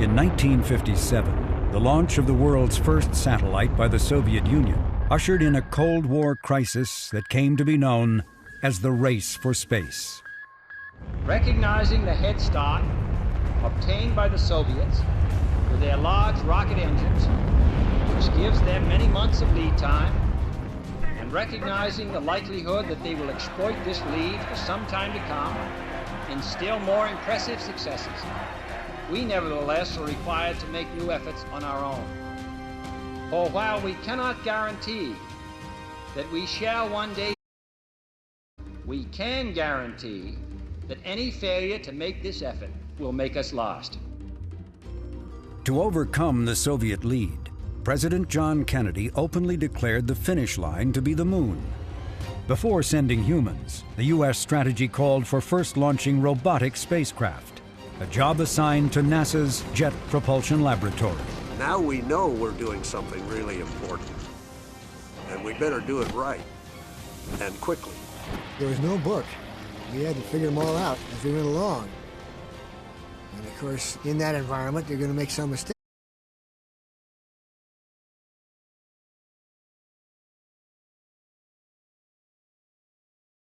In 1957, the launch of the world's first satellite by the Soviet Union ushered in a Cold War crisis that came to be known as the race for space. Recognizing the head start obtained by the Soviets with their large rocket engines, which gives them many months of lead time, and recognizing the likelihood that they will exploit this lead for some time to come in still more impressive successes, we nevertheless are required to make new efforts on our own. For while we cannot guarantee that we shall one day, we can guarantee that any failure to make this effort will make us lost. To overcome the Soviet lead, President John Kennedy openly declared the finish line to be the moon. Before sending humans, the U.S. strategy called for first launching robotic spacecraft, a job assigned to NASA's Jet Propulsion Laboratory. Now we know we're doing something really important, and we better do it right, and quickly. There was no book. We had to figure them all out as we went along. And of course, in that environment, you're going to make some mistakes.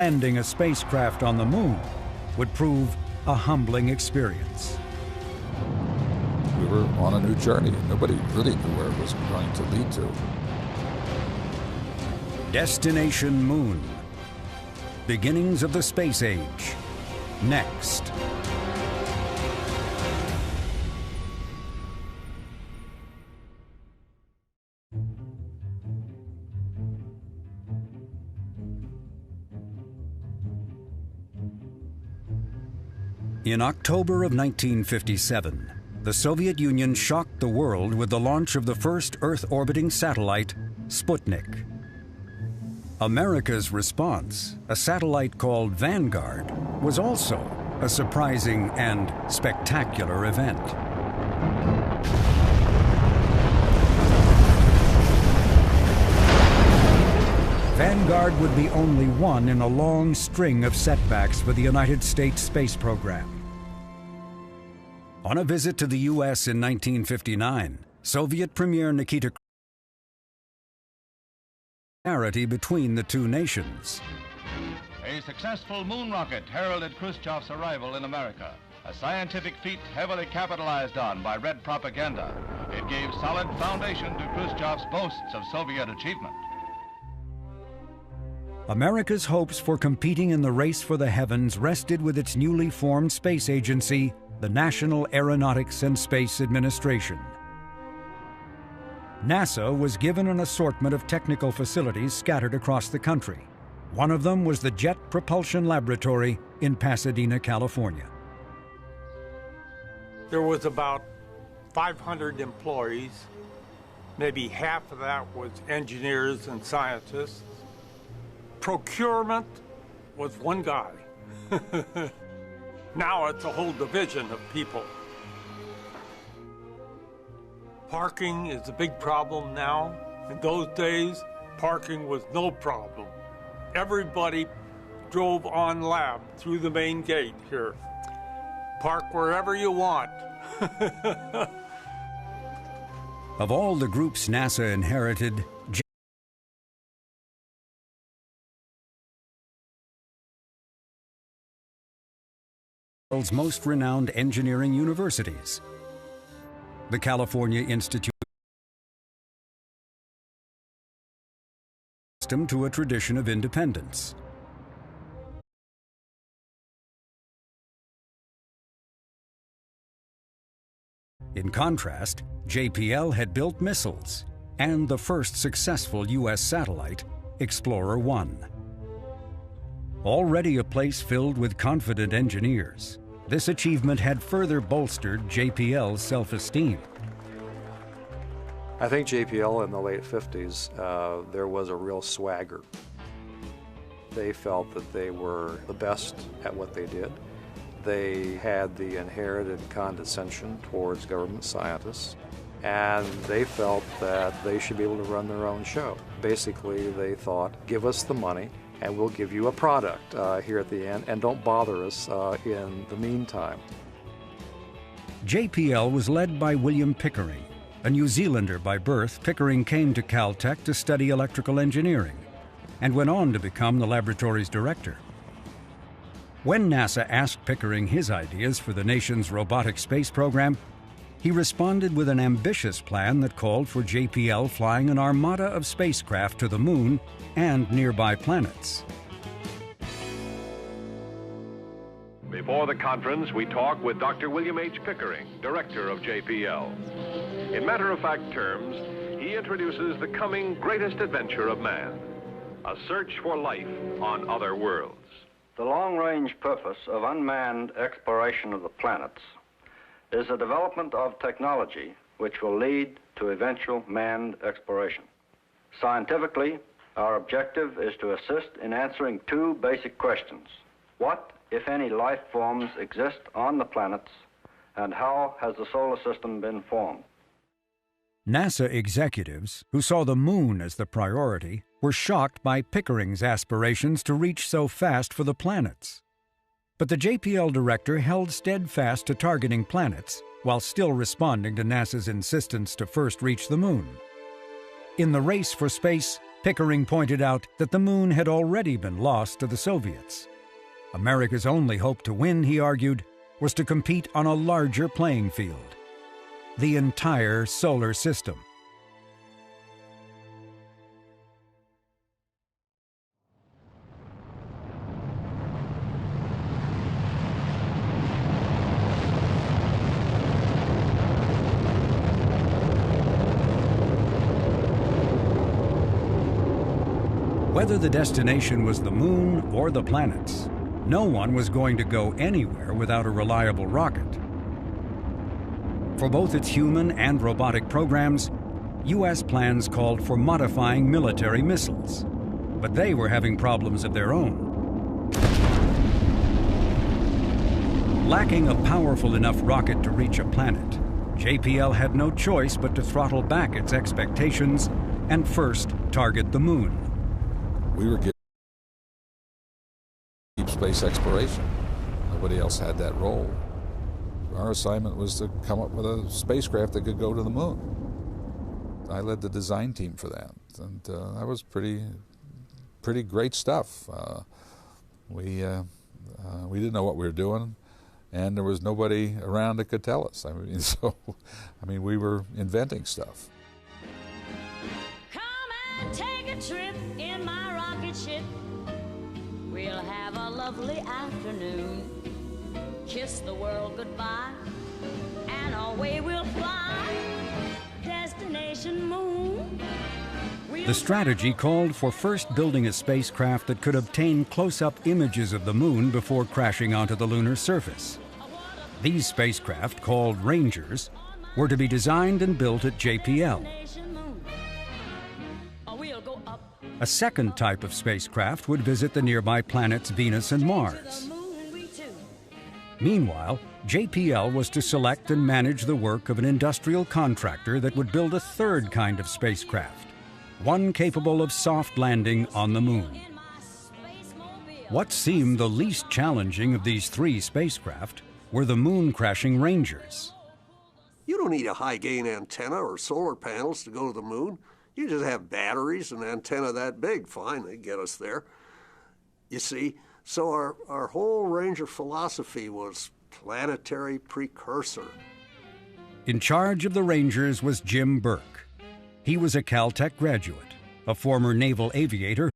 Landing a spacecraft on the moon would prove a humbling experience. We were on a new journey, and nobody really knew where it was going to lead to. Destination Moon. Beginnings of the space age. Next. In October of 1957, the Soviet Union shocked the world with the launch of the first Earth-orbiting satellite, Sputnik. America's response, a satellite called Vanguard, was also a surprising and spectacular event. Vanguard would be only one in a long string of setbacks for the United States space program. On a visit to the U.S. in 1959, Soviet Premier Nikita parity between the two nations. A successful moon rocket heralded Khrushchev's arrival in America, a scientific feat heavily capitalized on by Red propaganda. It gave solid foundation to Khrushchev's boasts of Soviet achievement. America's hopes for competing in the race for the heavens rested with its newly formed space agency, the National Aeronautics and Space Administration. NASA was given an assortment of technical facilities scattered across the country. One of them was the Jet Propulsion Laboratory in Pasadena, California. There was about 500 employees. Maybe half of that was engineers and scientists. Procurement was one guy. Now it's a whole division of people. Parking is a big problem now. In those days, parking was no problem. Everybody drove on lab through the main gate here. Park wherever you want. Of all the groups NASA inherited, world's most renowned engineering universities. The California Institute to a tradition of independence. In contrast, JPL had built missiles and the first successful U.S. satellite, Explorer 1. Already a place filled with confident engineers, this achievement had further bolstered JPL's self-esteem. I think JPL in the late 50s, there was a real swagger. They felt that they were the best at what they did. They had the inherited condescension towards government scientists, and they felt that they should be able to run their own show. Basically, they thought, give us the money, and we'll give you a product here at the end, and don't bother us in the meantime. JPL was led by William Pickering. A New Zealander by birth, Pickering came to Caltech to study electrical engineering and went on to become the laboratory's director. When NASA asked Pickering his ideas for the nation's robotic space program, he responded with an ambitious plan that called for JPL flying an armada of spacecraft to the Moon and nearby planets. Before the conference, we talk with Dr. William H. Pickering, director of JPL. In matter-of-fact terms, he introduces the coming greatest adventure of man, a search for life on other worlds. The long-range purpose of unmanned exploration of the planets is the development of technology which will lead to eventual manned exploration. Scientifically, our objective is to assist in answering two basic questions. What, if any, life forms exist on the planets, and how has the solar system been formed? NASA executives, who saw the Moon as the priority, were shocked by Pickering's aspirations to reach so fast for the planets. But the JPL director held steadfast to targeting planets while still responding to NASA's insistence to first reach the Moon. In the race for space, Pickering pointed out that the Moon had already been lost to the Soviets. America's only hope to win, he argued, was to compete on a larger playing field: the entire solar system. Whether the destination was the Moon or the planets, no one was going to go anywhere without a reliable rocket. For both its human and robotic programs, U.S. plans called for modifying military missiles, but they were having problems of their own. Lacking a powerful enough rocket to reach a planet, JPL had no choice but to throttle back its expectations and first target the Moon. We were getting deep space exploration. Nobody else had that role. Our assignment was to come up with a spacecraft that could go to the Moon. I led the design team for that, and that was pretty great stuff. We didn't know what we were doing, and there was nobody around that could tell us. We were inventing stuff. Come and take a trip in my rocket ship. We'll have a lovely afternoon. Kiss the world goodbye, and away we'll fly. Destination Moon. The strategy called for first building a spacecraft that could obtain close-up images of the Moon before crashing onto the lunar surface. These spacecraft, called Rangers, were to be designed and built at JPL. A second type of spacecraft would visit the nearby planets Venus and Mars. Meanwhile, JPL was to select and manage the work of an industrial contractor that would build a third kind of spacecraft, one capable of soft landing on the Moon. What seemed the least challenging of these three spacecraft were the moon-crashing Rangers. You don't need a high-gain antenna or solar panels to go to the Moon. You just have batteries and an antenna that big. Fine, they get us there. You see, so our whole Ranger philosophy was planetary precursor. In charge of the Rangers was Jim Burke. He was a Caltech graduate, a former naval aviator.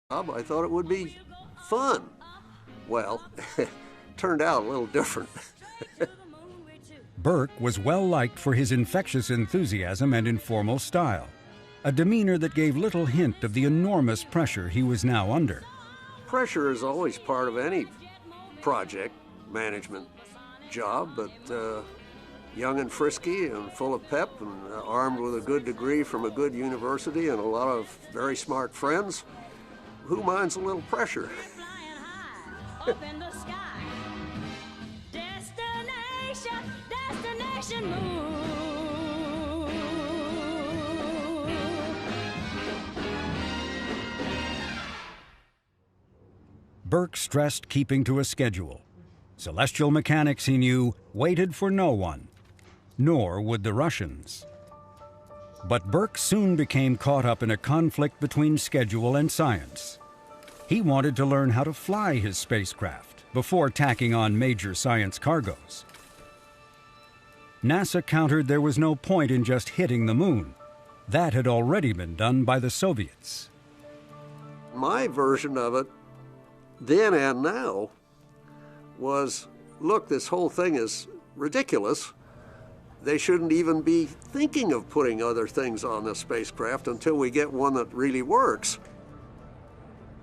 I thought it would be fun. Well, turned out a little different. Burke was well-liked for his infectious enthusiasm and informal style, a demeanor that gave little hint of the enormous pressure he was now under. Pressure is always part of any project management job, but young and frisky and full of pep and armed with a good degree from a good university and a lot of very smart friends, who minds a little pressure? Destination Moon. Burke stressed keeping to a schedule. Celestial mechanics, he knew, waited for no one, nor would the Russians. But Burke soon became caught up in a conflict between schedule and science. He wanted to learn how to fly his spacecraft before tacking on major science cargoes. NASA countered there was no point in just hitting the moon. That had already been done by the Soviets. My version of it, then and now, was, look, this whole thing is ridiculous. They shouldn't even be thinking of putting other things on the spacecraft until we get one that really works.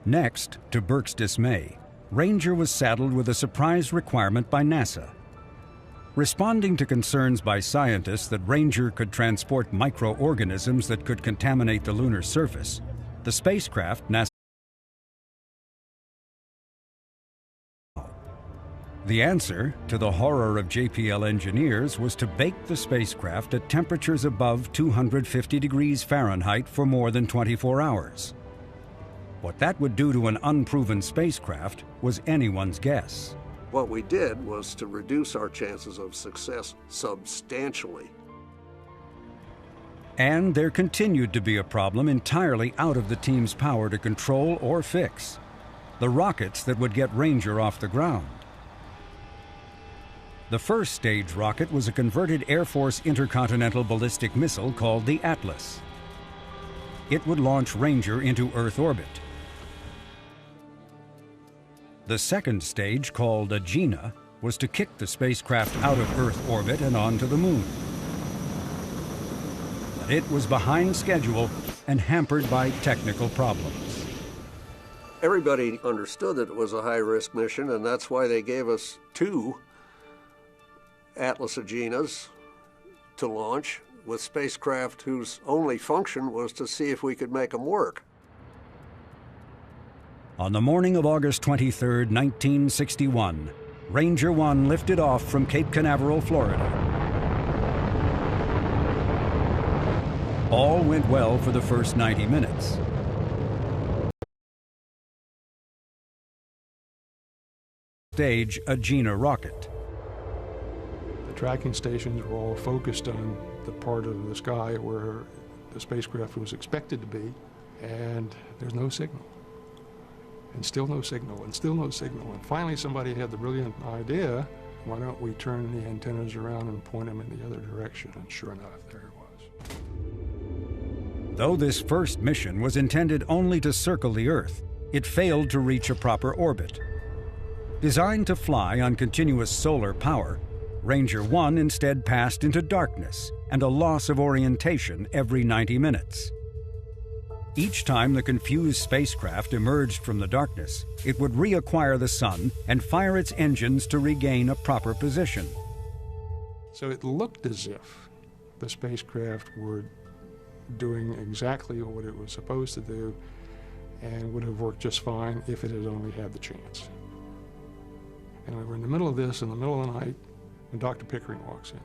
Next, to Burke's dismay, Ranger was saddled with a surprise requirement by NASA. Responding to concerns by scientists that Ranger could transport microorganisms that could contaminate the lunar surface, the spacecraft NASA. The answer, to the horror of JPL engineers, was to bake the spacecraft at temperatures above 250 degrees Fahrenheit for more than 24 hours. What that would do to an unproven spacecraft was anyone's guess. What we did was to reduce our chances of success substantially. And there continued to be a problem entirely out of the team's power to control or fix: the rockets that would get Ranger off the ground. The first stage rocket was a converted Air Force intercontinental ballistic missile called the Atlas. It would launch Ranger into Earth orbit. The second stage, called Agena, was to kick the spacecraft out of Earth orbit and onto the moon. But it was behind schedule and hampered by technical problems. Everybody understood that it was a high-risk mission, and that's why they gave us 2 Atlas Agenas to launch with spacecraft whose only function was to see if we could make them work. On the morning of August 23, 1961, Ranger 1 lifted off from Cape Canaveral, Florida. All went well for the first 90 minutes. Stage Agena rocket. The tracking stations were all focused on the part of the sky where the spacecraft was expected to be, and there's no signal. And still no signal, and still no signal. And finally somebody had the brilliant idea, why don't we turn the antennas around and point them in the other direction? And sure enough, there it was. Though this first mission was intended only to circle the Earth, it failed to reach a proper orbit. Designed to fly on continuous solar power, Ranger 1 instead passed into darkness and a loss of orientation every 90 minutes. Each time the confused spacecraft emerged from the darkness, it would reacquire the sun and fire its engines to regain a proper position. So it looked as if the spacecraft were doing exactly what it was supposed to do and would have worked just fine if it had only had the chance. And we were in the middle of this, in the middle of the night, when Dr. Pickering walks in,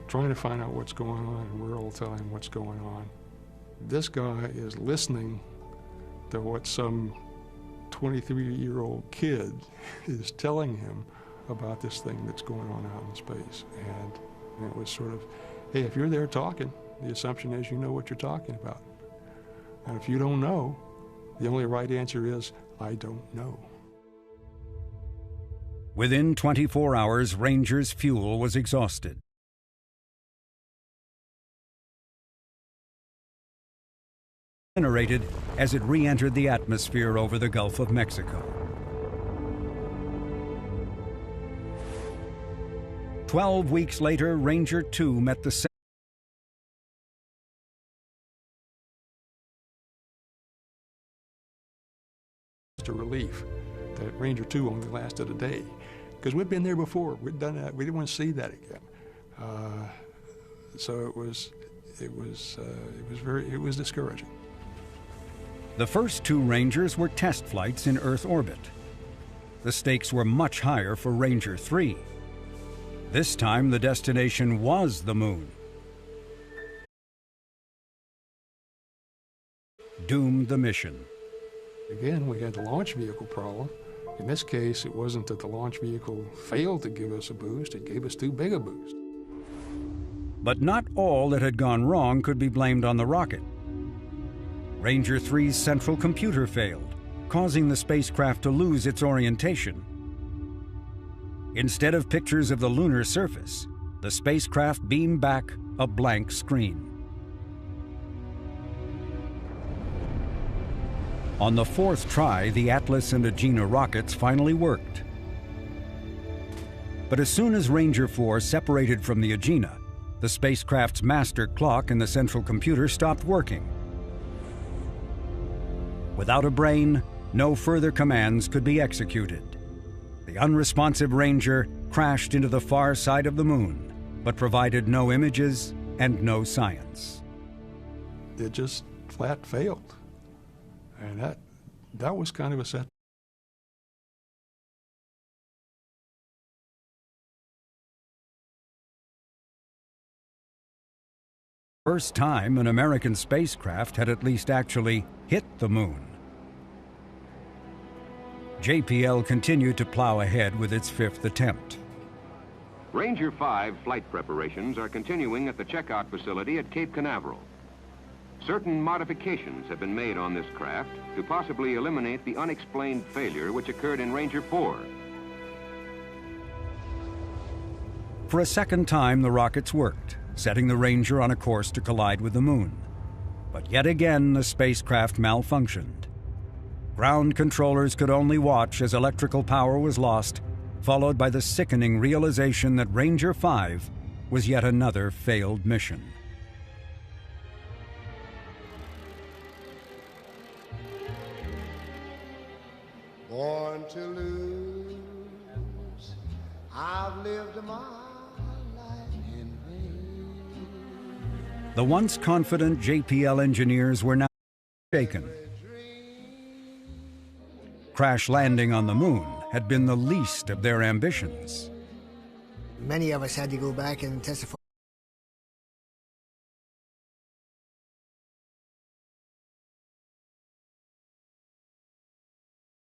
trying to find out what's going on, and we're all telling him what's going on. This guy is listening to what some 23-year-old kid is telling him about this thing that's going on out in space. And it was sort of, hey, if you're there talking, the assumption is you know what you're talking about. And if you don't know, the only right answer is, I don't know. Within 24 hours, Ranger's fuel was exhausted. Incinerated as it re-entered the atmosphere over the Gulf of Mexico. 12 weeks later, Ranger 2 met the same. It's a relief that Ranger 2 only lasted a day, because we'd been there before. We'd done that. We didn't want to see that again. So it was discouraging. The first 2 Rangers were test flights in Earth orbit. The stakes were much higher for Ranger 3. This time, the destination was the moon. Doomed the mission. Again, we had the launch vehicle problem, In this case, it wasn't that the launch vehicle failed to give us a boost, it gave us too big a boost. But not all that had gone wrong could be blamed on the rocket. Ranger 3's central computer failed, causing the spacecraft to lose its orientation. Instead of pictures of the lunar surface, the spacecraft beamed back a blank screen. On the fourth try, the Atlas and Agena rockets finally worked. But as soon as Ranger 4 separated from the Agena, the spacecraft's master clock in the central computer stopped working. Without a brain, no further commands could be executed. The unresponsive Ranger crashed into the far side of the moon, but provided no images and no science. It just flat failed. And that was kind of a set. First time an American spacecraft had at least actually hit the moon. JPL continued to plow ahead with its fifth attempt. Ranger 5 flight preparations are continuing at the checkout facility at Cape Canaveral. Certain modifications have been made on this craft to possibly eliminate the unexplained failure which occurred in Ranger 4. For a second time, the rockets worked, setting the Ranger on a course to collide with the moon. But yet again, the spacecraft malfunctioned. Ground controllers could only watch as electrical power was lost, followed by the sickening realization that Ranger 5 was yet another failed mission. Born to lose, I've lived my life in vain. The once confident JPL engineers were now shaken. Crash landing on the moon had been the least of their ambitions. Many of us had to go back and testify.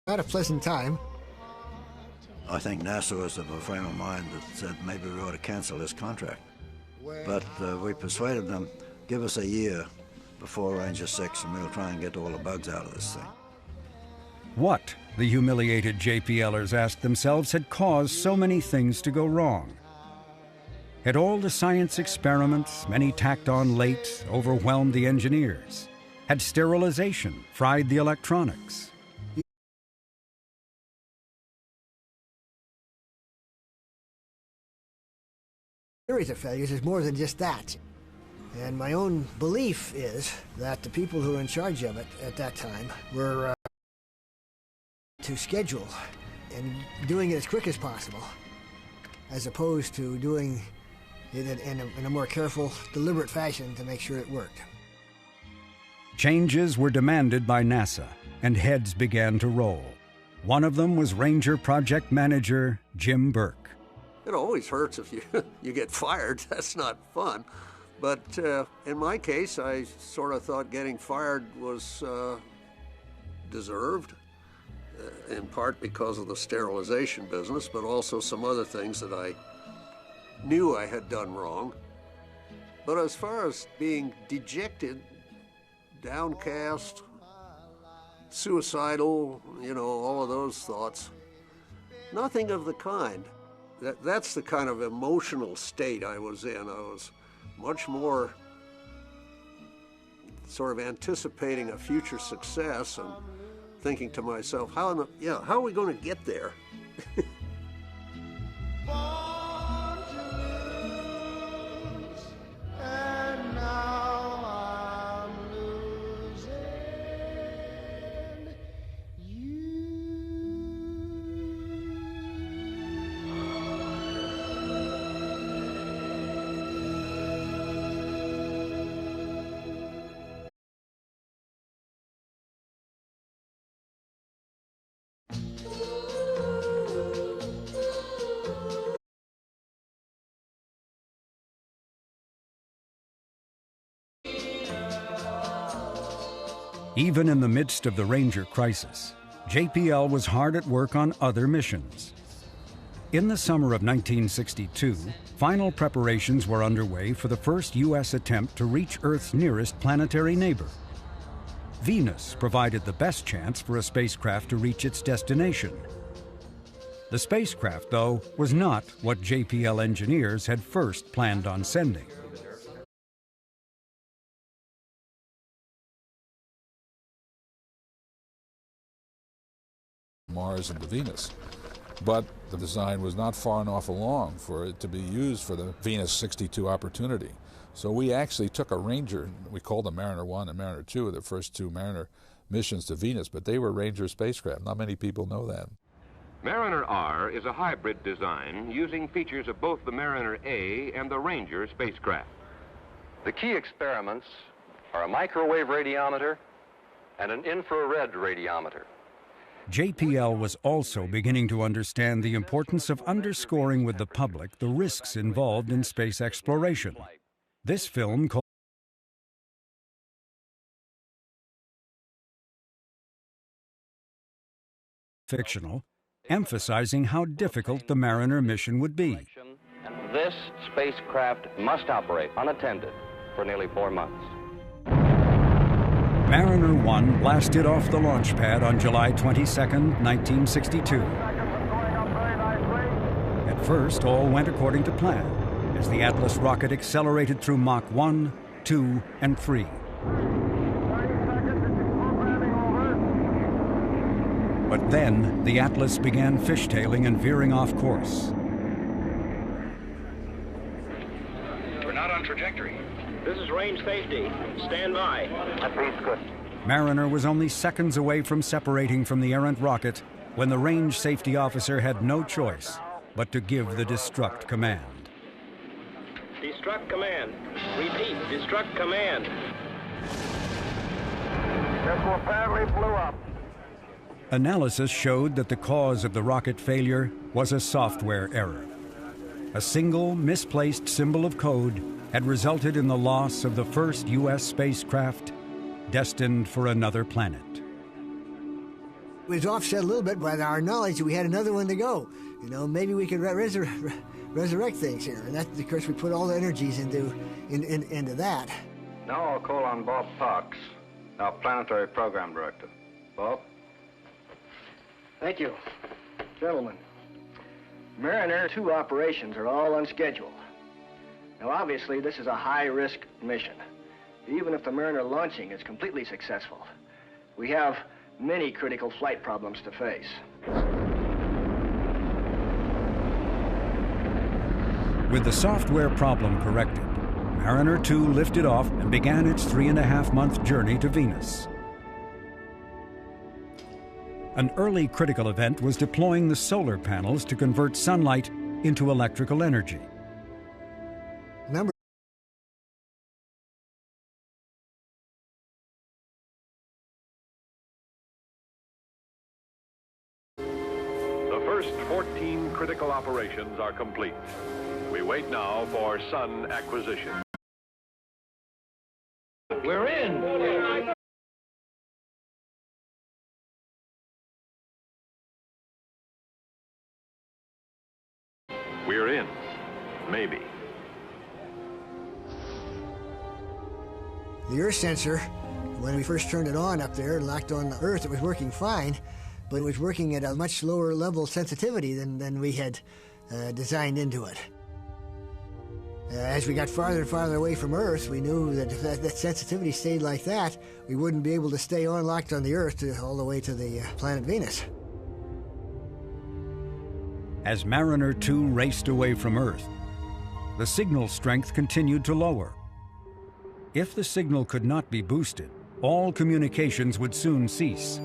Not a pleasant time. I think NASA was of a frame of mind that said maybe we ought to cancel this contract. But we persuaded them, give us a year before Ranger 6 and we'll try and get all the bugs out of this thing. What, the humiliated JPLers asked themselves, had caused so many things to go wrong? Had all the science experiments, many tacked on late, overwhelmed the engineers? Had sterilization fried the electronics? Series of failures is more than just that. And my own belief is that the people who were in charge of it at that time were to schedule and doing it as quick as possible, as opposed to doing it in a more careful, deliberate fashion to make sure it worked. Changes were demanded by NASA, and heads began to roll. One of them was Ranger Project Manager Jim Burke. It always hurts if you get fired. That's not fun. But in my case, I sort of thought getting fired was deserved, in part because of the sterilization business, but also some other things that I knew I had done wrong. But as far as being dejected, downcast, suicidal, all of those thoughts, nothing of the kind. That's the kind of emotional state I was in. I was much more sort of anticipating a future success and thinking to myself, how are we going to get there? And now I'm losing you. Even in the midst of the Ranger crisis, JPL was hard at work on other missions. In the summer of 1962, final preparations were underway for the first U.S. attempt to reach Earth's nearest planetary neighbor. Venus provided the best chance for a spacecraft to reach its destination. The spacecraft, though, was not what JPL engineers had first planned on sending. Mars and to Venus. But the design was not far enough along for it to be used for the Venus 62 opportunity. So we actually took a Ranger, we called them Mariner 1 and Mariner 2, the first two Mariner missions to Venus, but they were Ranger spacecraft. Not many people know that. Mariner R is a hybrid design using features of both the Mariner A and the Ranger spacecraft. The key experiments are a microwave radiometer and an infrared radiometer. JPL was also beginning to understand the importance of underscoring with the public the risks involved in space exploration. This film called fictional, emphasizing how difficult the Mariner mission would be. This spacecraft must operate unattended for nearly 4 months. Mariner 1 blasted off the launch pad on July 22, 1962. At first, all went according to plan, as the Atlas rocket accelerated through Mach 1, 2, and 3. But then, the Atlas began fishtailing and veering off course. We're not on trajectory. This is range safety. Stand by. That reads good. Mariner was only seconds away from separating from the errant rocket when the range safety officer had no choice but to give the destruct command. Destruct command. Repeat, destruct command. This one apparently blew up. Analysis showed that the cause of the rocket failure was a software error. A single misplaced symbol of code had resulted in the loss of the first U.S. spacecraft destined for another planet. It was offset a little bit by our knowledge that we had another one to go. You know, maybe we could resurrect things here. And that, of course, we put all the energies into that. Now I'll call on Bob Parks, our planetary program director. Bob? Thank you. Gentlemen, Mariner 2 operations are all on schedule. Now, obviously, this is a high-risk mission. Even if the Mariner launching is completely successful, we have many critical flight problems to face. With the software problem corrected, Mariner 2 lifted off and began its 3.5-month journey to Venus. An early critical event was deploying the solar panels to convert sunlight into electrical energy. The first 14 critical operations are complete. We wait now for sun acquisition. We're in. We're in. Maybe. The Earth sensor, when we first turned it on up there and locked on the Earth, it was working fine, but it was working at a much lower level sensitivity than we had designed into it. As we got farther and farther away from Earth, we knew that if that sensitivity stayed like that, we wouldn't be able to stay on locked on the Earth all the way to the planet Venus. As Mariner 2 raced away from Earth, the signal strength continued to lower. If the signal could not be boosted, all communications would soon cease.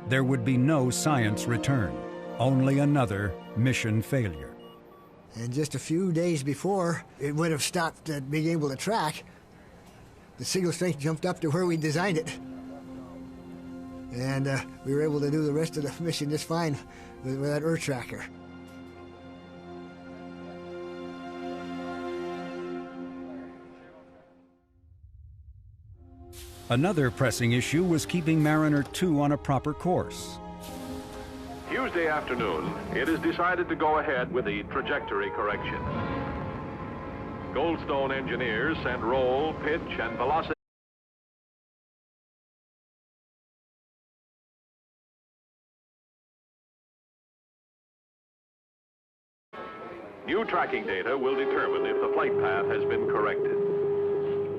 There would be no science return, only another mission failure. And just a few days before it would have stopped being able to track, the signal strength jumped up to where we designed it. And we were able to do the rest of the mission just fine with that Earth tracker. Another pressing issue was keeping Mariner 2 on a proper course. Tuesday afternoon, it is decided to go ahead with the trajectory correction. Goldstone engineers sent roll, pitch, and velocity. New tracking data will determine if the flight path has been corrected.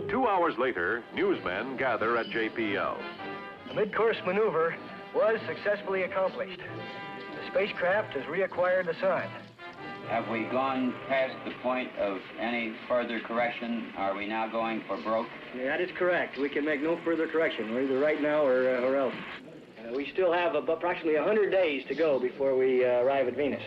2 hours later, newsmen gather at JPL. The mid-course maneuver was successfully accomplished. The spacecraft has reacquired the sun. Have we gone past the point of any further correction? Are we now going for broke? That is correct. We can make no further correction. We're either right now or else. We still have approximately 100 days to go before we arrive at Venus.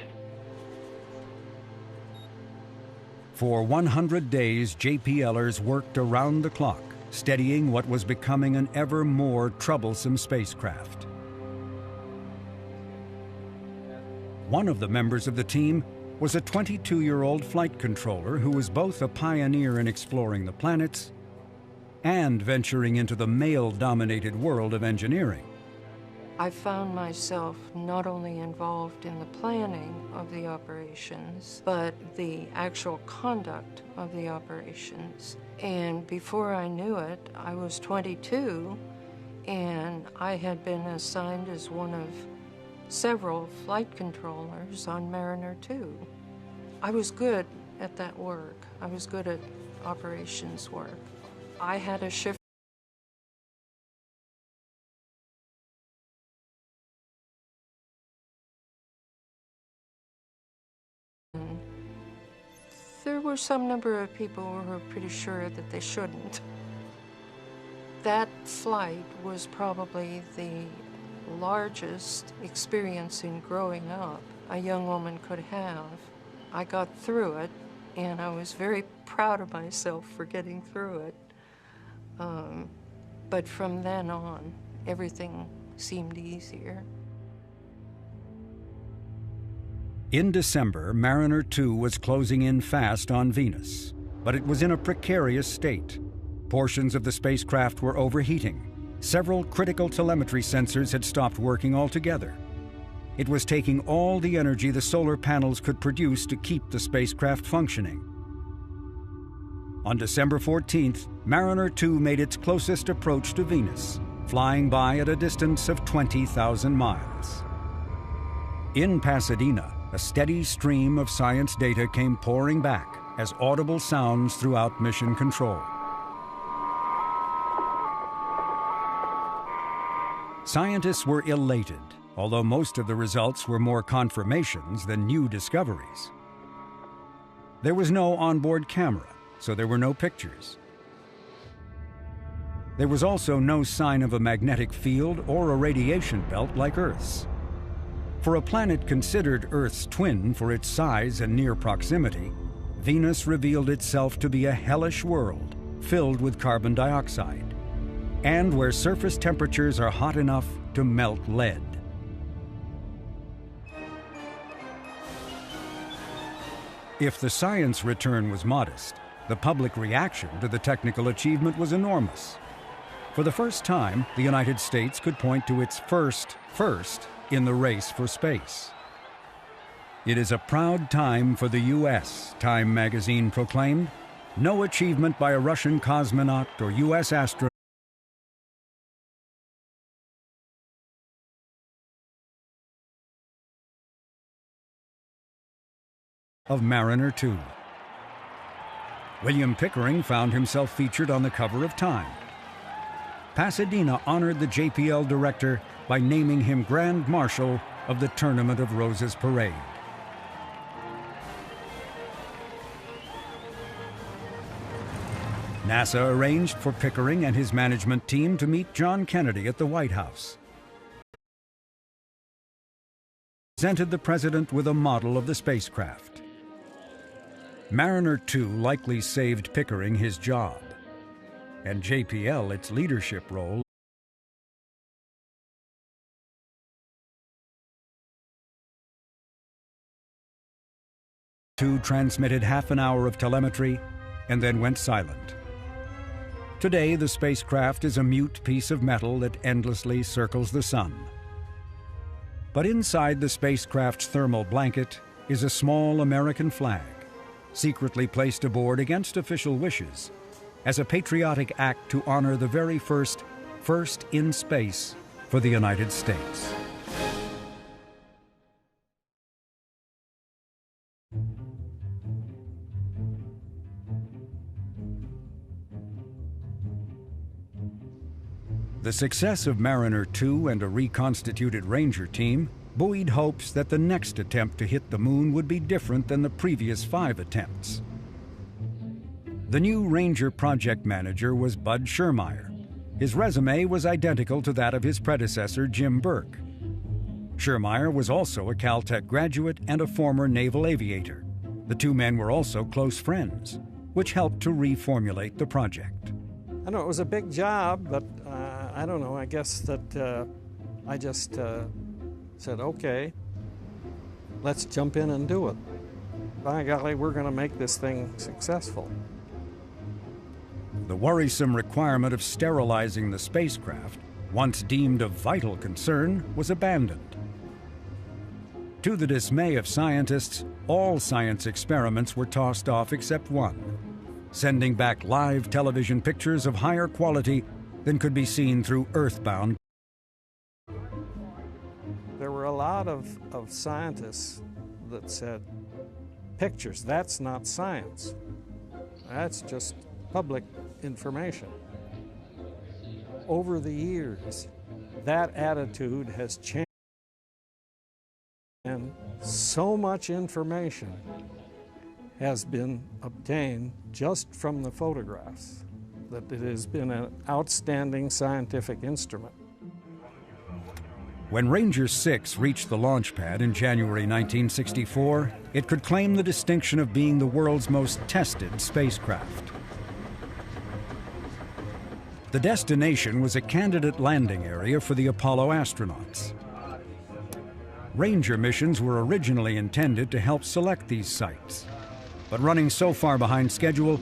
For 100 days, JPLers worked around the clock, steadying what was becoming an ever more troublesome spacecraft. One of the members of the team was a 22-year-old flight controller who was both a pioneer in exploring the planets and venturing into the male-dominated world of engineering. I found myself not only involved in the planning of the operations, but the actual conduct of the operations. And before I knew it, I was 22, and I had been assigned as one of several flight controllers on Mariner 2. I was good at that work. I was good at operations work. I had a shift. There were some number of people who were pretty sure that they shouldn't. That flight was probably the largest experience in growing up a young woman could have. I got through it, and I was very proud of myself for getting through it. But from then on, everything seemed easier. In December, Mariner 2 was closing in fast on Venus, but it was in a precarious state. Portions of the spacecraft were overheating. Several critical telemetry sensors had stopped working altogether. It was taking all the energy the solar panels could produce to keep the spacecraft functioning. On December 14th, Mariner 2 made its closest approach to Venus, flying by at a distance of 20,000 miles. In Pasadena, a steady stream of science data came pouring back as audible sounds throughout mission control. Scientists were elated, although most of the results were more confirmations than new discoveries. There was no onboard camera, so there were no pictures. There was also no sign of a magnetic field or a radiation belt like Earth's. For a planet considered Earth's twin for its size and near proximity, Venus revealed itself to be a hellish world filled with carbon dioxide, and where surface temperatures are hot enough to melt lead. If the science return was modest, the public reaction to the technical achievement was enormous. For the first time, the United States could point to its first in the race for space. It is a proud time for the U.S., Time magazine proclaimed. No achievement by a Russian cosmonaut or U.S. astronaut of Mariner 2. William Pickering found himself featured on the cover of Time. Pasadena honored the JPL director by naming him Grand Marshal of the Tournament of Roses Parade. NASA arranged for Pickering and his management team to meet John Kennedy at the White House. Presented the president with a model of the spacecraft. Mariner 2 likely saved Pickering his job, and JPL its leadership role. Two transmitted half an hour of telemetry and then went silent. Today, the spacecraft is a mute piece of metal that endlessly circles the sun. But inside the spacecraft's thermal blanket is a small American flag, secretly placed aboard against official wishes, as a patriotic act to honor the very first in space for the United States. The success of Mariner 2 and a reconstituted Ranger team buoyed hopes that the next attempt to hit the moon would be different than the previous 5 attempts. The new Ranger project manager was Bud Schermeyer. His resume was identical to that of his predecessor, Jim Burke. Schermeyer was also a Caltech graduate and a former naval aviator. The two men were also close friends, which helped to reformulate the project. I know it was a big job, but I don't know, I guess that I just said, okay, let's jump in and do it. By golly, we're going to make this thing successful. The worrisome requirement of sterilizing the spacecraft, once deemed of vital concern, was abandoned. To the dismay of scientists, all science experiments were tossed off except one, sending back live television pictures of higher quality than could be seen through Earthbound. There were a lot of scientists that said, pictures, that's not science. That's just public information. Over the years, that attitude has changed, and so much information has been obtained just from the photographs that it has been an outstanding scientific instrument. When Ranger 6 reached the launch pad in January 1964, it could claim the distinction of being the world's most tested spacecraft. The destination was a candidate landing area for the Apollo astronauts. Ranger missions were originally intended to help select these sites, but running so far behind schedule,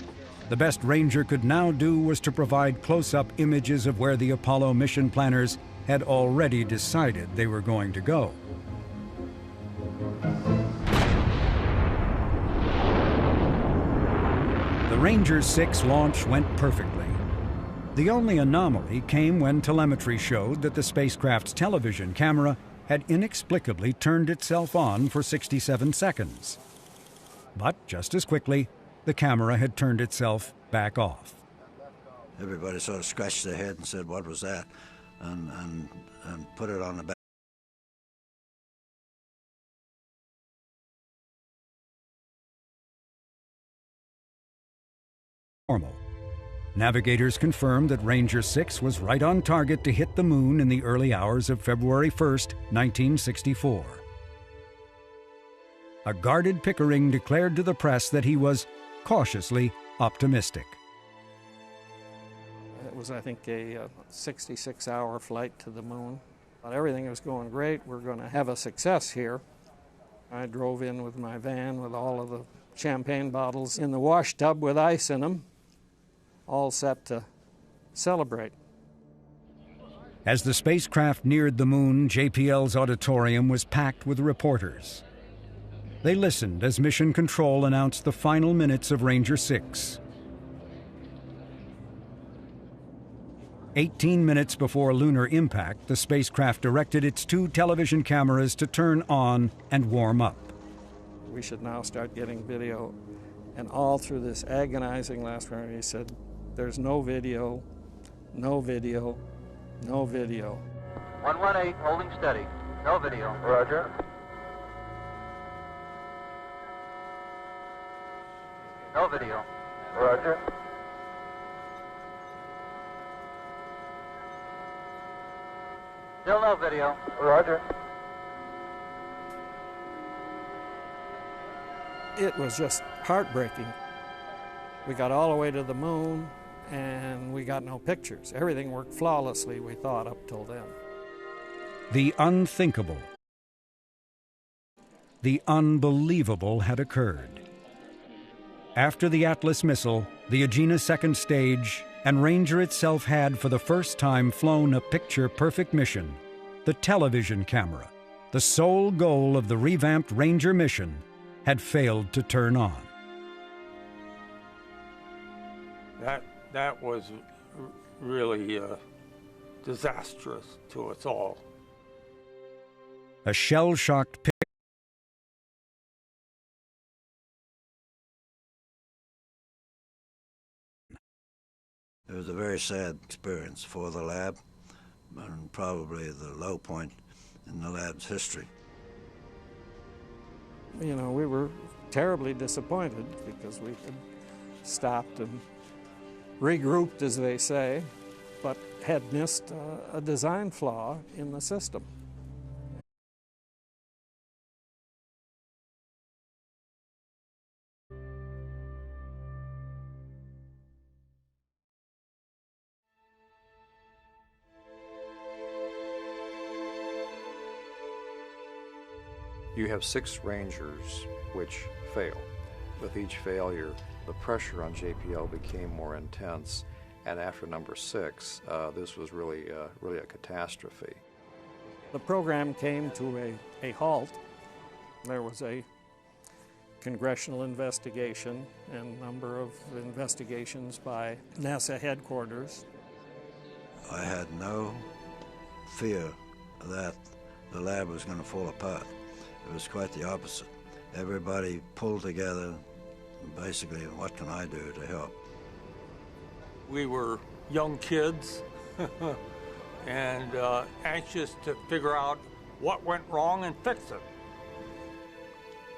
the best Ranger could now do was to provide close-up images of where the Apollo mission planners had already decided they were going to go. The Ranger 6 launch went perfectly. The only anomaly came when telemetry showed that the spacecraft's television camera had inexplicably turned itself on for 67 seconds. But just as quickly, the camera had turned itself back off. Everybody sort of scratched their head and said, what was that? And put it on the back. Normal. Navigators confirmed that Ranger 6 was right on target to hit the moon in the early hours of February 1st, 1964. A guarded Pickering declared to the press that he was cautiously optimistic. It was, I think, a 66-hour flight to the moon. But everything was going great. We're going to have a success here. I drove in with my van with all of the champagne bottles in the wash tub with ice in them, all set to celebrate. As the spacecraft neared the moon, JPL's auditorium was packed with reporters. They listened as Mission Control announced the final minutes of Ranger 6. 18 minutes before lunar impact, the spacecraft directed its 2 television cameras to turn on and warm up. We should now start getting video. And all through this agonizing last round, he said, there's no video, no video, no video. 118, holding steady. No video. Roger. No video. Roger. Still no video. Roger. It was just heartbreaking. We got all the way to the moon, and we got no pictures. Everything worked flawlessly, we thought, up till then. The unthinkable, the unbelievable had occurred. After the Atlas missile, the Agena second stage, and Ranger itself had for the first time flown a picture-perfect mission, the television camera, the sole goal of the revamped Ranger mission, had failed to turn on. That was really disastrous to us all. A shell-shocked Pickering. It was a very sad experience for the lab, and probably the low point in the lab's history. You know, we were terribly disappointed because we had stopped and regrouped, as they say, but had missed a design flaw in the system. You have 6 Rangers which fail. With each failure, the pressure on JPL became more intense, and after number 6, this was really a catastrophe. The program came to a halt. There was a congressional investigation and a number of investigations by NASA headquarters. I had no fear that the lab was going to fall apart. It was quite the opposite. Everybody pulled together, basically, what can I do to help? We were young kids and anxious to figure out what went wrong and fix it.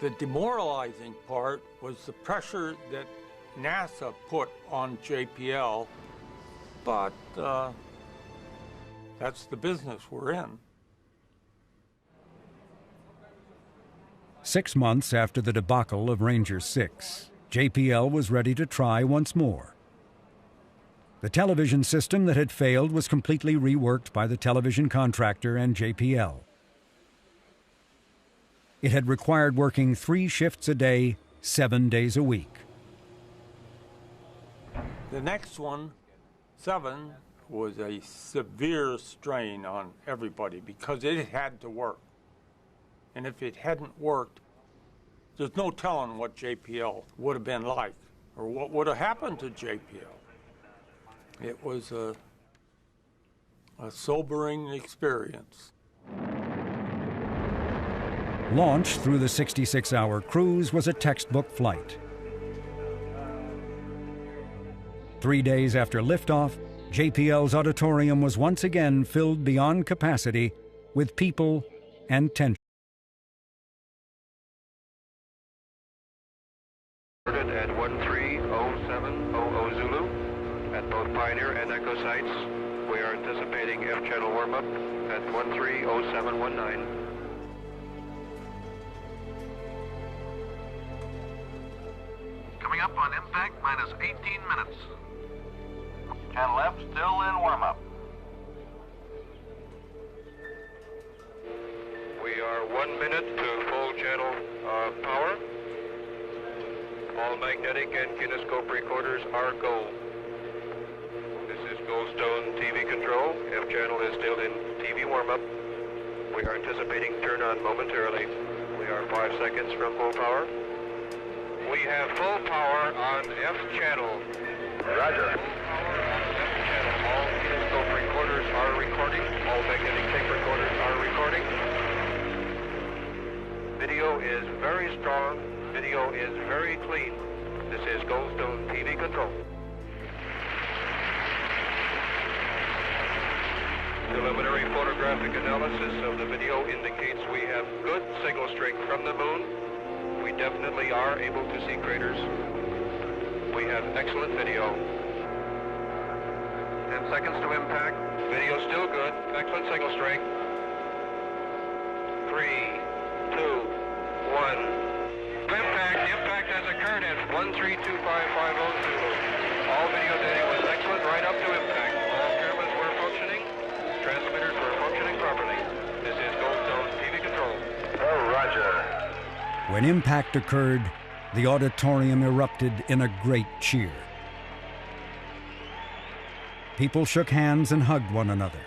The demoralizing part was the pressure that NASA put on JPL, but that's the business we're in. 6 months after the debacle of Ranger 6, JPL was ready to try once more. The television system that had failed was completely reworked by the television contractor and JPL. It had required working 3 shifts a day, 7 days a week. The next one, 7, was a severe strain on everybody because it had to work. And if it hadn't worked, there's no telling what JPL would have been like or what would have happened to JPL. It was a sobering experience. Launch through the 66-hour cruise was a textbook flight. 3 days after liftoff, JPL's auditorium was once again filled beyond capacity with people and tension. At 130700 Zulu, at both Pioneer and Echo sites, we are anticipating F-channel warm-up at 130719. Coming up on impact, minus 18 minutes. Channel F still in warm-up. We are 1 minute to full channel power. All magnetic and kinescope recorders are gold. This is Goldstone TV control. F-channel is still in TV warm-up. We are anticipating turn-on momentarily. We are 5 seconds from full power. We have full power on F-channel. Roger. Full power on F-channel. All kinescope recorders are recording. All magnetic tape recorders are recording. Video is very strong. Video is very clean. This is Goldstone TV control. Preliminary photographic analysis of the video indicates we have good signal strength from the moon. We definitely are able to see craters. We have excellent video. 10 seconds to impact. Video still good. Excellent signal strength. 3, 2, 1. Impact has occurred at 132550 Zulu. All video data was excellent right up to impact. All cameras were functioning. Transmitters were functioning properly. This is Goldstone TV control. Oh, roger. When impact occurred, the auditorium erupted in a great cheer. People shook hands and hugged one another.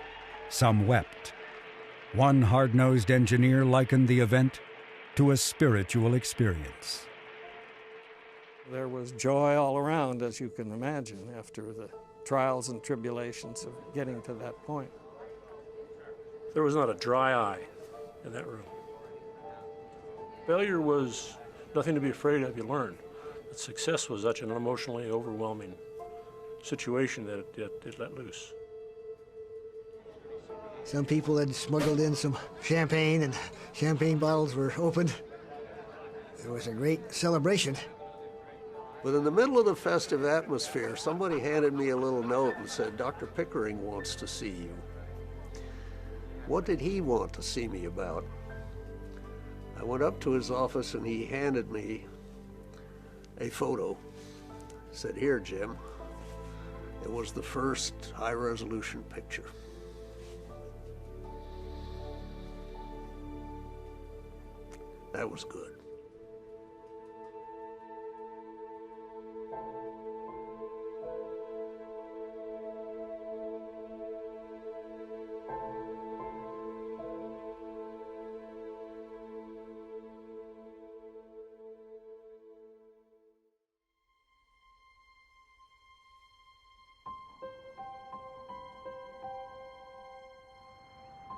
Some wept. One hard-nosed engineer likened the event to a spiritual experience. There was joy all around, as you can imagine, after the trials and tribulations of getting to that point. There was not a dry eye in that room. Failure was nothing to be afraid of, you learned. But success was such an emotionally overwhelming situation that it let loose. Some people had smuggled in some champagne, and champagne bottles were opened. It was a great celebration. But in the middle of the festive atmosphere, somebody handed me a little note and said, "Dr. Pickering wants to see you." What did he want to see me about? I went up to his office and he handed me a photo. He said, "Here, Jim." It was the first high-resolution picture. That was good.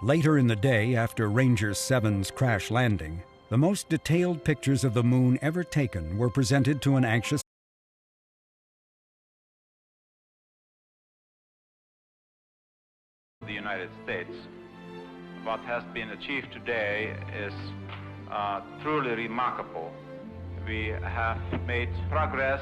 Later in the day, after Ranger 7's crash landing, the most detailed pictures of the moon ever taken were presented to an anxious the United States. What has been achieved today is truly remarkable. We have made progress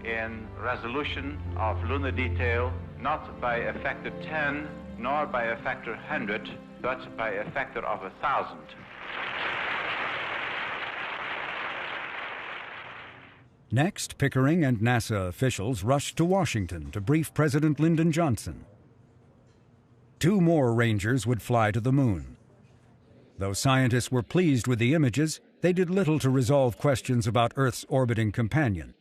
in resolution of lunar detail, not by a factor 10, nor by a factor 100, but by a factor of 1,000. Next, Pickering and NASA officials rushed to Washington to brief President Lyndon Johnson. 2 more Rangers would fly to the moon. Though scientists were pleased with the images, they did little to resolve questions about Earth's orbiting companion.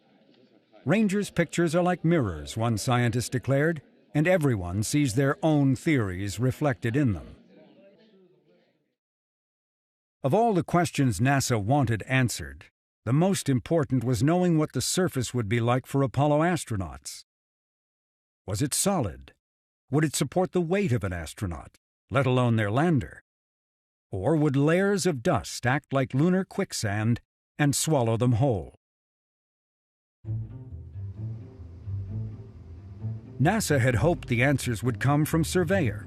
Rangers' pictures are like mirrors, one scientist declared, and everyone sees their own theories reflected in them. Of all the questions NASA wanted answered, the most important was knowing what the surface would be like for Apollo astronauts. Was it solid? Would it support the weight of an astronaut, let alone their lander? Or would layers of dust act like lunar quicksand and swallow them whole? NASA had hoped the answers would come from Surveyor.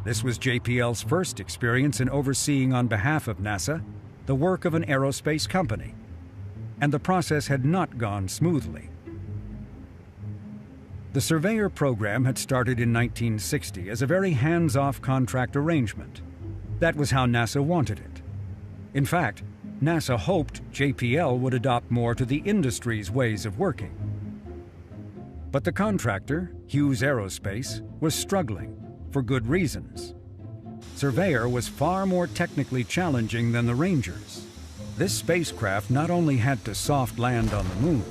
This was JPL's first experience in overseeing on behalf of NASA the work of an aerospace company, and the process had not gone smoothly. The Surveyor program had started in 1960 as a very hands-off contract arrangement. That was how NASA wanted it. In fact, NASA hoped JPL would adopt more to the industry's ways of working. But the contractor, Hughes Aerospace, was struggling, for good reasons. Surveyor was far more technically challenging than the Rangers. This spacecraft not only had to soft land on the moon,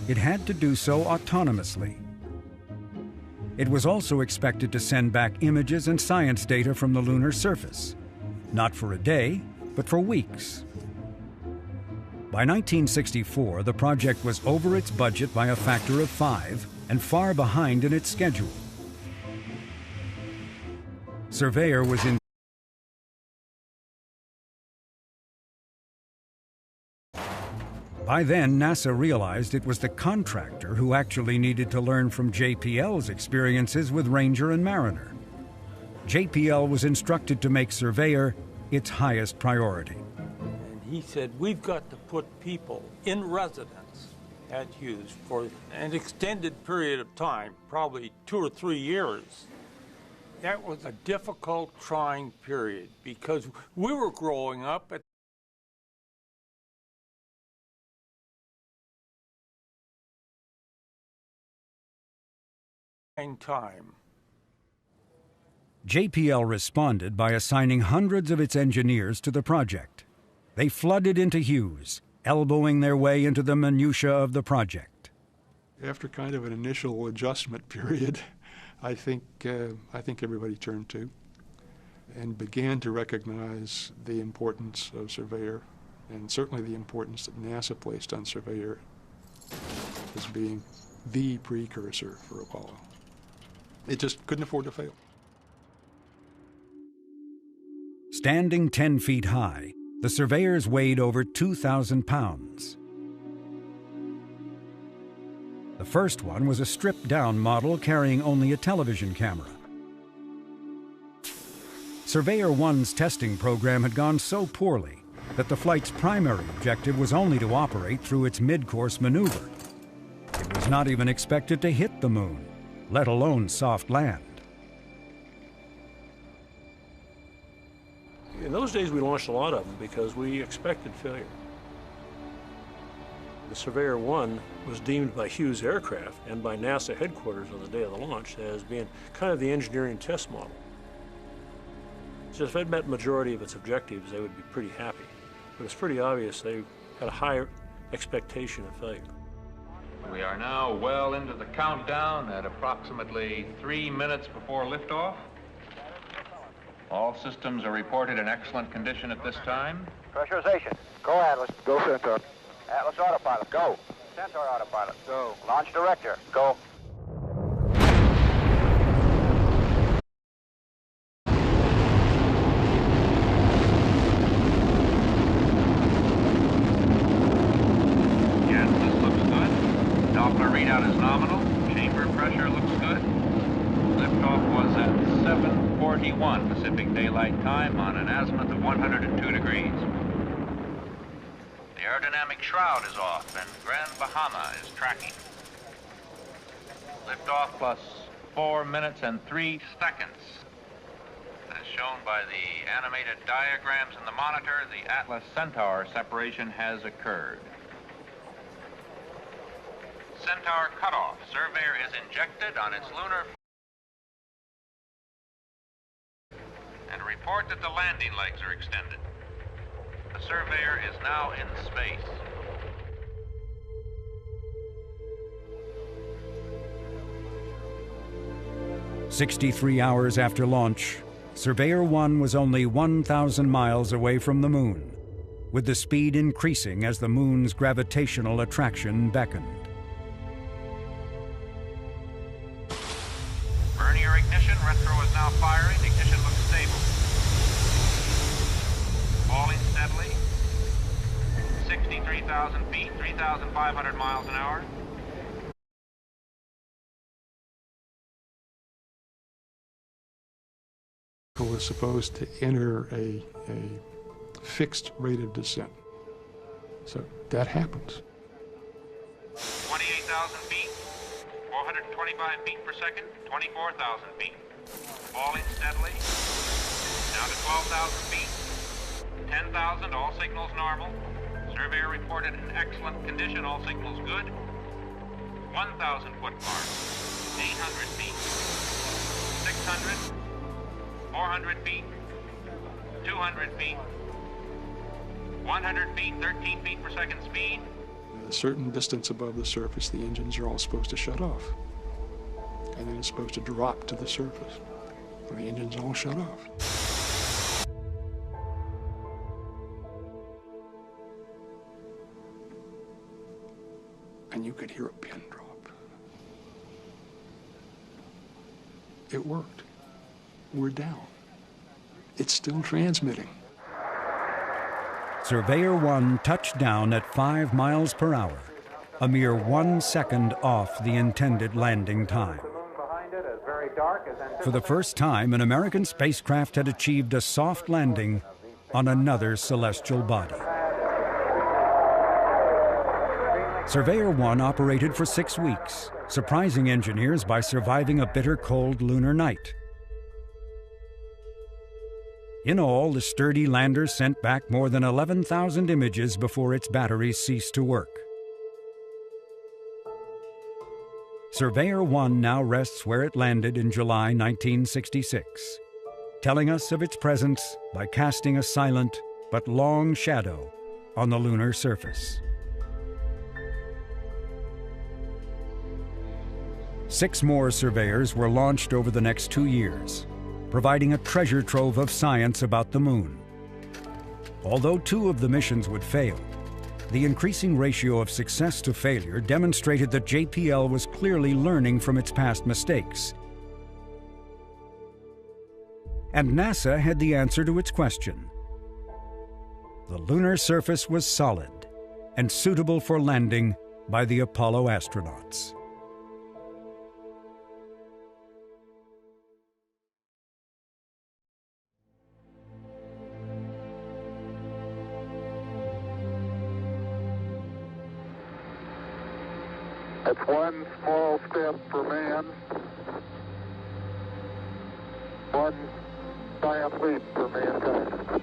it had to do so autonomously. It was also expected to send back images and science data from the lunar surface, not for a day, but for weeks. By 1964, the project was over its budget by a factor of 5 and far behind in its schedule. Surveyor was in. By then, NASA realized it was the contractor who actually needed to learn from JPL's experiences with Ranger and Mariner. JPL was instructed to make Surveyor its highest priority. And he said, we've got to put people in residence at Hughes for an extended period of time, probably 2 or 3 years. That was a difficult, trying period because we were growing up at the same time. JPL responded by assigning hundreds of its engineers to the project. They flooded into Hughes, elbowing their way into the minutiae of the project. After kind of an initial adjustment period, I think everybody turned to and began to recognize the importance of Surveyor, and certainly the importance that NASA placed on Surveyor as being the precursor for Apollo. It just couldn't afford to fail. Standing 10 feet high, the Surveyors weighed over 2,000 pounds. The first one was a stripped-down model carrying only a television camera. Surveyor 1's testing program had gone so poorly that the flight's primary objective was only to operate through its mid-course maneuver. It was not even expected to hit the moon, let alone soft land. In those days, we launched a lot of them because we expected failure. The Surveyor 1 was deemed by Hughes Aircraft and by NASA headquarters on the day of the launch as being kind of the engineering test model. So if it met majority of its objectives, they would be pretty happy. But it's pretty obvious they had a higher expectation of failure. We are now well into the countdown at approximately 3 minutes before liftoff. All systems are reported in excellent condition at this time. Pressurization. Go, Atlas. Go, Centaur. Atlas autopilot. Go. Centaur autopilot. Go. Launch director. Go. Yes, this looks good. Doppler readout is nominal. Chamber pressure looks good. Liftoff was at 7:41 Pacific Daylight Time on an azimuth of 102 degrees. The aerodynamic shroud is off and Grand Bahama is tracking. Liftoff plus 4 minutes and 3 seconds. As shown by the animated diagrams in the monitor, the Atlas Centaur separation has occurred. Centaur cutoff. Surveyor is injected on its lunar and report that the landing legs are extended. The Surveyor is now in space. "63 hours after launch, Surveyor 1 was only 1,000 miles away from the moon, with the speed increasing as the moon's gravitational attraction beckoned. Vernier ignition. Retro is now firing. Ignition looks stable. Falling steadily. 63,000 feet, 3,500 miles an hour. It was supposed to enter a fixed rate of descent. So that happens. 28,000 feet, 425 feet per second, 24,000 feet. Falling steadily. Down to 12,000 feet. 10,000, all signals normal. Surveyor reported in excellent condition, all signals good. 1,000 foot mark, 800 feet, 600, 400 feet, 200 feet, 100 feet, 13 feet per second speed. At a certain distance above the surface, the engines are all supposed to shut off. And then it's supposed to drop to the surface. And the engines all shut off. And you could hear a pin drop. It worked. We're down. It's still transmitting. Surveyor 1 touched down at 5 miles per hour, a mere 1 second off the intended landing time. For the first time, an American spacecraft had achieved a soft landing on another celestial body. Surveyor 1 operated for 6 weeks, surprising engineers by surviving a bitter cold lunar night. In all, the sturdy lander sent back more than 11,000 images before its batteries ceased to work. Surveyor 1 now rests where it landed in July 1966, telling us of its presence by casting a silent but long shadow on the lunar surface. 6 more Surveyors were launched over the next 2 years, providing a treasure trove of science about the Moon. Although 2 of the missions would fail, the increasing ratio of success to failure demonstrated that JPL was clearly learning from its past mistakes. And NASA had the answer to its question. The lunar surface was solid and suitable for landing by the Apollo astronauts. That's one small step for man, one giant leap for mankind.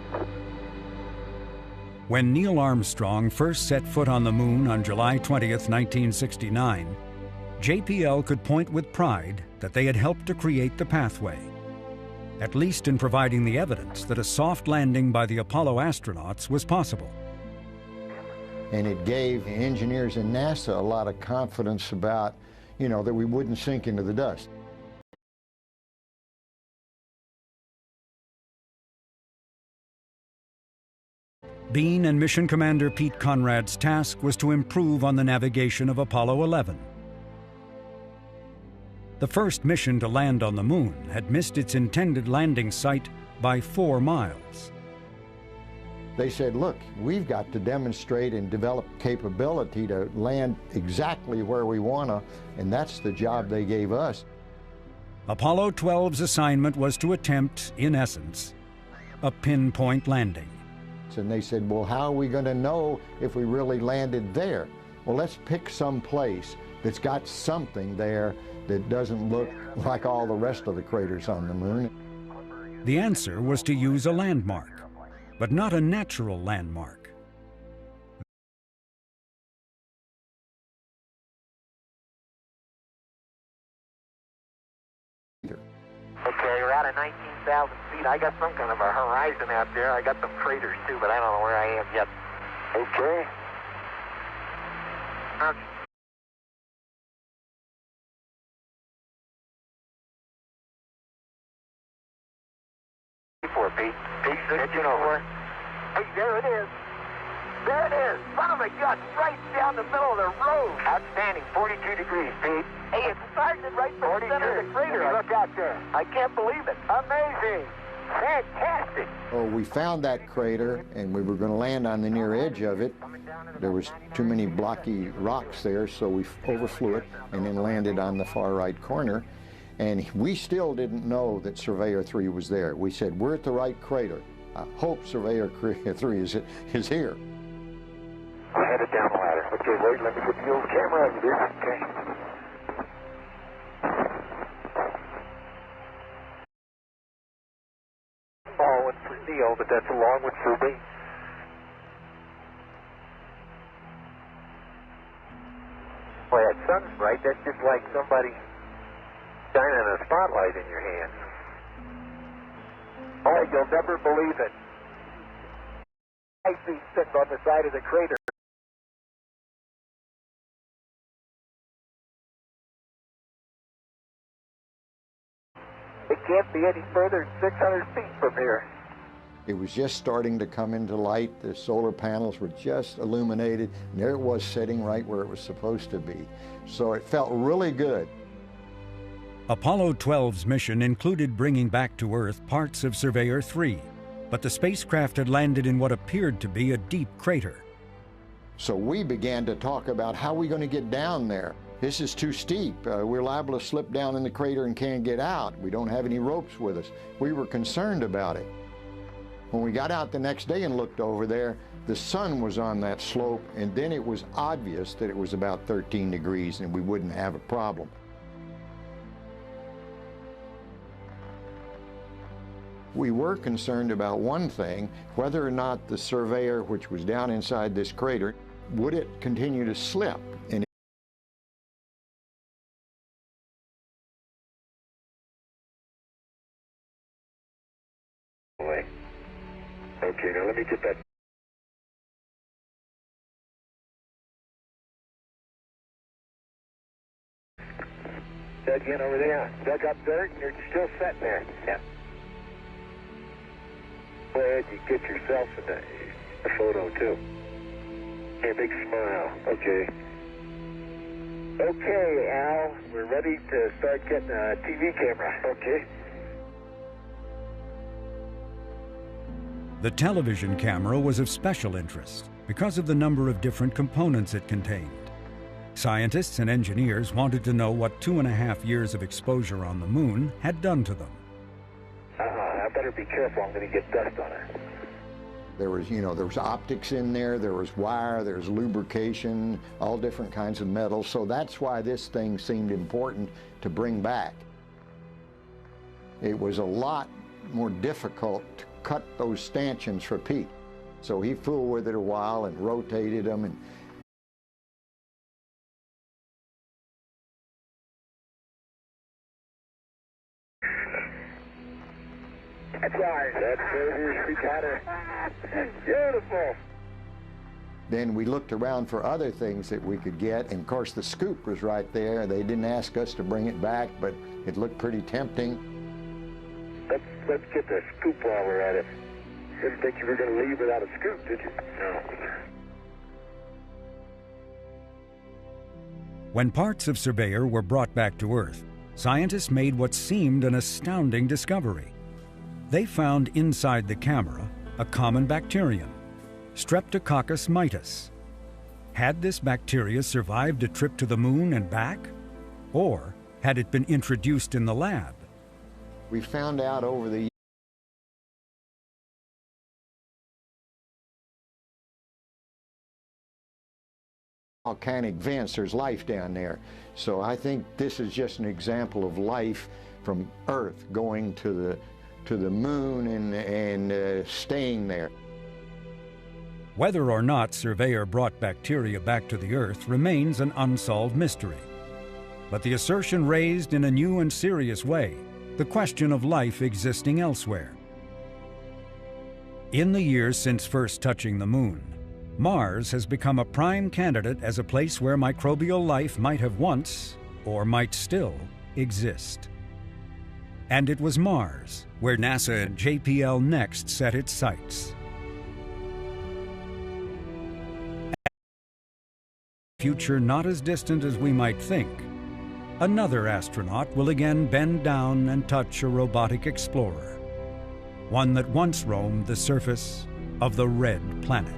When Neil Armstrong first set foot on the Moon on July 20th, 1969, JPL could point with pride that they had helped to create the pathway, at least in providing the evidence that a soft landing by the Apollo astronauts was possible. And it gave engineers in NASA a lot of confidence about, that we wouldn't sink into the dust. Bean and Mission Commander Pete Conrad's task was to improve on the navigation of Apollo 11. The first mission to land on the Moon had missed its intended landing site by 4 miles. They said, look, we've got to demonstrate and develop capability to land exactly where we want to, and that's the job they gave us. Apollo 12's assignment was to attempt, in essence, a pinpoint landing. And they said, well, how are we going to know if we really landed there? Well, let's pick some place that's got something there that doesn't look like all the rest of the craters on the Moon. The answer was to use a landmark, but not a natural landmark. Okay, we're out of 19,000 feet. I got some kind of a horizon out there. I got some craters too, but I don't know where I am yet. Okay. Pete. Pitching over. Hey, there it is. There it is. Son of a gun, right down the middle of the road. Outstanding. 42 degrees, Pete. Hey, it's starting right from the center of the crater. Look out there. I can't believe it. Amazing. Fantastic. Oh, we found that crater, and we were going to land on the near edge of it. There was too many blocky rocks there, so we overflew it and then landed on the far right corner. And we still didn't know that Surveyor 3 was there. We said, we're at the right crater. I hope Surveyor 3 is here. I'm headed down the ladder. Okay, wait, let me get the old camera over there. Okay. Small one for Neil, but that's a long one for me. Boy, that sun's bright. That's just like somebody shining a spotlight in your hand. Oh, you'll never believe it. I see sitting on the side of the crater. It can't be any further than 600 feet from here. It was just starting to come into light. The solar panels were just illuminated, and there it was sitting right where it was supposed to be. So it felt really good. Apollo 12's mission included bringing back to Earth parts of Surveyor 3, but the spacecraft had landed in what appeared to be a deep crater. So we began to talk about how we're going to get down there. This is too steep. We're liable to slip down in the crater and can't get out. We don't have any ropes with us. We were concerned about it. When we got out the next day and looked over there, the sun was on that slope, and then it was obvious that it was about 13 degrees and we wouldn't have a problem. We were concerned about one thing, whether or not the Surveyor, which was down inside this crater, would it continue to slip? And Okay, now let me get that. dug in over there? Yeah, dug up dirt and you're still sitting there. Yeah. Go ahead, you get yourself a photo too. A big smile. Okay. Okay, Al, we're ready to start getting a TV camera. Okay. The television camera was of special interest because of the number of different components it contained. Scientists and engineers wanted to know what 2.5 years of exposure on the moon had done to them. I better be careful, I'm going to get dust on it. There was optics in there, there was wire, there was lubrication, all different kinds of metals. So that's why this thing seemed important to bring back. It was a lot more difficult to cut those stanchions for Pete. So he fooled with it a while and rotated them. And That's right. That's we got her. Beautiful. then we looked around for other things that we could get, and of course the scoop was right there. They didn't ask us to bring it back, but it looked pretty tempting. Let's get the scoop while we're at it. Didn't think you were going to leave without a scoop, did you? No. When parts of Surveyor were brought back to Earth, scientists made what seemed an astounding discovery. They found inside the camera a common bacterium, Streptococcus mitis. Had this bacteria survived a trip to the moon and back? Or had it been introduced in the lab? We found out over the volcanic vents, there's life down there. So I think this is just an example of life from Earth going to the moon and staying there. Whether or not Surveyor brought bacteria back to the Earth remains an unsolved mystery. But the assertion raised in a new and serious way the question of life existing elsewhere. In the years since first touching the moon, Mars has become a prime candidate as a place where microbial life might have once, or might still, exist. And it was Mars where NASA and JPL next set its sights. Future not as distant as we might think, another astronaut will again bend down and touch a robotic explorer, one that once roamed the surface of the red planet.